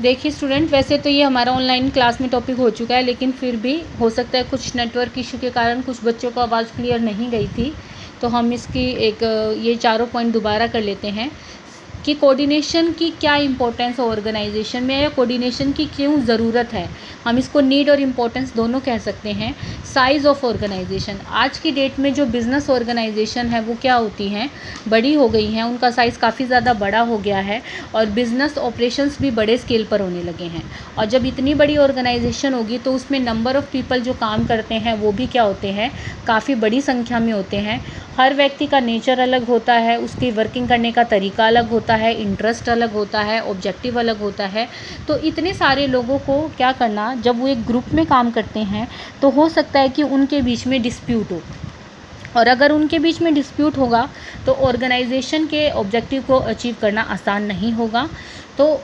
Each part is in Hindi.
देखिए स्टूडेंट, वैसे तो ये हमारा ऑनलाइन क्लास में टॉपिक हो चुका है, लेकिन फिर भी हो सकता है कुछ नेटवर्क इशू के कारण कुछ बच्चों को आवाज़ क्लियर नहीं गई थी, तो हम इसकी ये चारों पॉइंट दोबारा कर लेते हैं कि कोऑर्डिनेशन की क्या इंपॉर्टेंस है ऑर्गेनाइजेशन में, या कोऑर्डिनेशन की क्यों ज़रूरत है। हम इसको नीड और इम्पोर्टेंस दोनों कह सकते हैं। साइज़ ऑफ ऑर्गेनाइजेशन, आज की डेट में जो बिज़नेस ऑर्गेनाइजेशन है वो क्या होती हैं, बड़ी हो गई हैं, उनका साइज़ काफ़ी ज़्यादा बड़ा हो गया है और बिज़नेस ऑपरेशंस भी बड़े स्केल पर होने लगे हैं। और जब इतनी बड़ी ऑर्गेनाइजेशन होगी तो उसमें नंबर ऑफ़ पीपल जो काम करते हैं वो भी क्या होते हैं, काफ़ी बड़ी संख्या में होते हैं। हर व्यक्ति का नेचर अलग होता है, उसकी वर्किंग करने का तरीका अलग होता है, इंटरेस्ट अलग होता है, ऑब्जेक्टिव अलग होता है। तो इतने सारे लोगों को क्या करना, जब वो एक ग्रुप में काम करते हैं तो हो सकता है कि उनके बीच में डिस्प्यूट हो, और अगर उनके बीच में डिस्प्यूट होगा तो ऑर्गेनाइजेशन के ऑब्जेक्टिव को अचीव करना आसान नहीं होगा। तो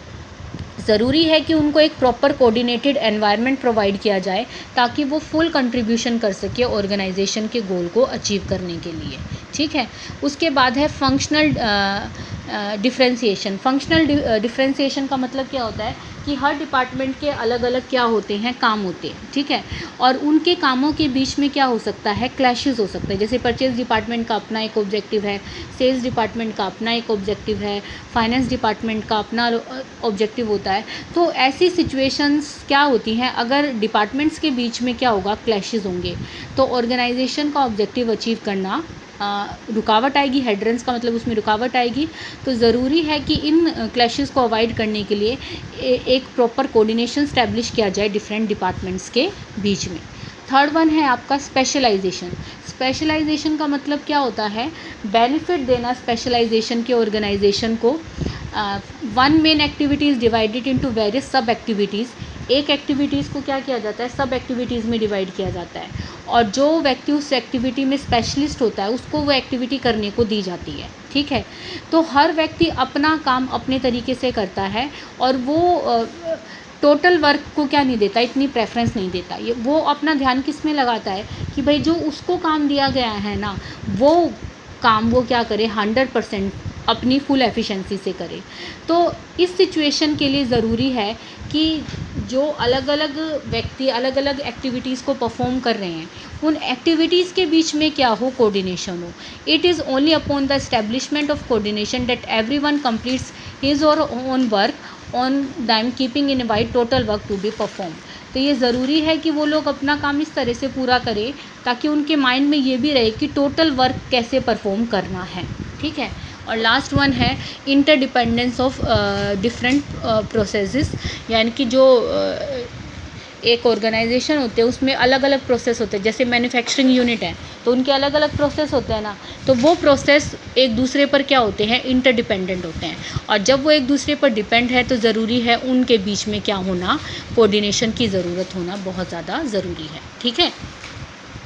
ज़रूरी है कि उनको एक प्रॉपर कोऑर्डिनेटेड एनवायरनमेंट प्रोवाइड किया जाए ताकि वो फुल कंट्रीब्यूशन कर सके ऑर्गेनाइजेशन के गोल को अचीव करने के लिए। ठीक है, उसके बाद है फंक्शनल डिफरेंशिएशन। फंक्शनल डिफरेंशिएशन का मतलब क्या होता है कि हर डिपार्टमेंट के अलग अलग क्या होते हैं, काम होते हैं। ठीक है, और उनके कामों के बीच में क्या हो सकता है, क्लैशेस हो सकते हैं। जैसे परचेज डिपार्टमेंट का अपना एक ऑब्जेक्टिव है, सेल्स डिपार्टमेंट का अपना एक ऑब्जेक्टिव है, फाइनेंस डिपार्टमेंट का अपना ऑब्जेक्टिव होता है। तो ऐसी सिचुएशंस क्या होती हैं, अगर डिपार्टमेंट्स के बीच में क्या होगा, क्लैशेस होंगे, तो ऑर्गेनाइजेशन का ऑब्जेक्टिव अचीव करना रुकावट आएगी। हेड्रेंस का मतलब उसमें रुकावट आएगी। तो ज़रूरी है कि इन क्लैशेस को अवॉइड करने के लिए एक प्रॉपर कोऑर्डिनेशन स्टैब्लिश किया जाए डिफरेंट डिपार्टमेंट्स के बीच में। थर्ड वन है आपका स्पेशलाइजेशन। स्पेशलाइजेशन का मतलब क्या होता है, बेनिफिट देना स्पेशलाइजेशन के ऑर्गेनाइजेशन को। One main activity is divided into various सब एक्टिविटीज़। एक एक्टिविटीज़ को क्या किया जाता है, सब एक्टिविटीज़ में डिवाइड किया जाता है, और जो व्यक्ति उस एक्टिविटी में स्पेशलिस्ट होता है उसको वो एक्टिविटी करने को दी जाती है। ठीक है, तो हर व्यक्ति अपना काम अपने तरीके से करता है और वो टोटल वर्क को क्या नहीं देता, इतनी प्रेफरेंस नहीं देता। ये वो अपना ध्यान किस में लगाता है कि भाई जो उसको काम दिया गया है ना, वो काम वो क्या करे, 100% अपनी फुल एफिशिएंसी से करे। तो इस सिचुएशन के लिए ज़रूरी है कि जो अलग अलग व्यक्ति अलग अलग एक्टिविटीज़ को परफॉर्म कर रहे हैं, उन एक्टिविटीज़ के बीच में क्या हो, कोऑर्डिनेशन हो। It is only upon the establishment of coordination that everyone completes his or own work on them keeping in mind total work to be perform. तो ये ज़रूरी है कि वो लोग अपना काम इस तरह से पूरा करें ताकि उनके माइंड में ये भी रहे कि टोटल वर्क कैसे परफॉर्म करना है। ठीक है, और लास्ट वन है इंटरडिपेंडेंस ऑफ डिफरेंट प्रोसेसेस। यानी कि जो एक ऑर्गेनाइजेशन होते हैं उसमें अलग अलग प्रोसेस होते हैं। जैसे मैन्युफैक्चरिंग यूनिट है तो उनके अलग अलग प्रोसेस होते हैं ना, तो वो प्रोसेस एक दूसरे पर क्या होते हैं, इंटरडिपेंडेंट होते हैं। और जब वो एक दूसरे पर डिपेंड है तो ज़रूरी है उनके बीच में क्या होना, कोऑर्डिनेशन की ज़रूरत होना बहुत ज़्यादा ज़रूरी है। ठीक है।